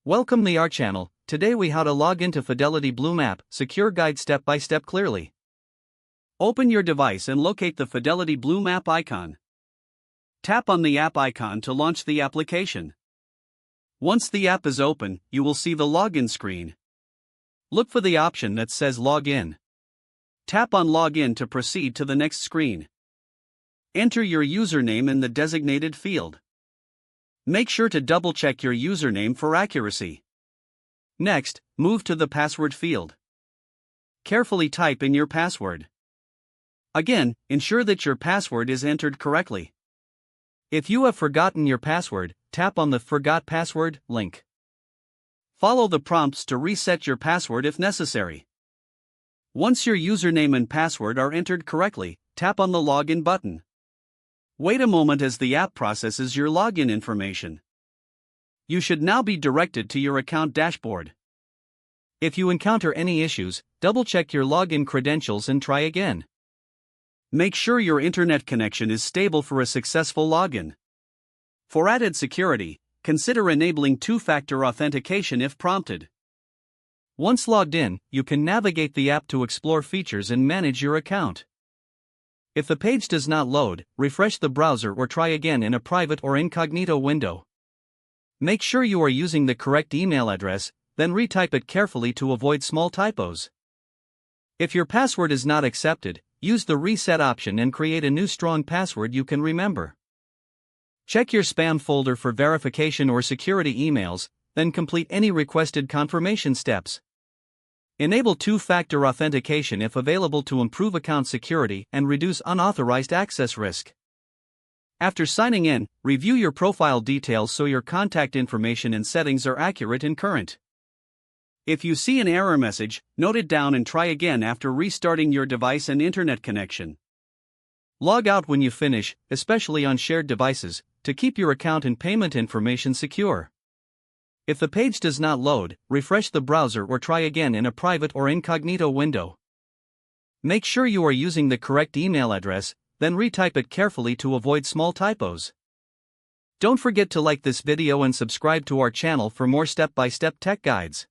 Welcome to our channel. Today we how to log into Fidelity Bloom app, secure guide step by step clearly. Open your device and locate the Fidelity Bloom app icon. Tap on the app icon to launch the application. Once the app is open, you will see the login screen. Look for the option that says Login. Tap on Login to proceed to the next screen. Enter your username in the designated field. Make sure to double-check your username for accuracy. Next, move to the password field. Carefully type in your password. Again, ensure that your password is entered correctly. If you have forgotten your password, tap on the Forgot Password link. Follow the prompts to reset your password if necessary. Once your username and password are entered correctly, tap on the Login button. Wait a moment as the app processes your login information. You should now be directed to your account dashboard. If you encounter any issues, double-check your login credentials and try again. Make sure your internet connection is stable for a successful login. For added security, consider enabling two-factor authentication if prompted. Once logged in, you can navigate the app to explore features and manage your account. If the page does not load, refresh the browser or try again in a private or incognito window. Make sure you are using the correct email address, then retype it carefully to avoid small typos. If your password is not accepted, use the reset option and create a new strong password you can remember. Check your spam folder for verification or security emails, then complete any requested confirmation steps. Enable two-factor authentication if available to improve account security and reduce unauthorized access risk. After signing in, review your profile details so your contact information and settings are accurate and current. If you see an error message, note it down and try again after restarting your device and internet connection. Log out when you finish, especially on shared devices, to keep your account and payment information secure. If the page does not load, refresh the browser or try again in a private or incognito window. Make sure you are using the correct email address, then retype it carefully to avoid small typos. Don't forget to like this video and subscribe to our channel for more step-by-step tech guides.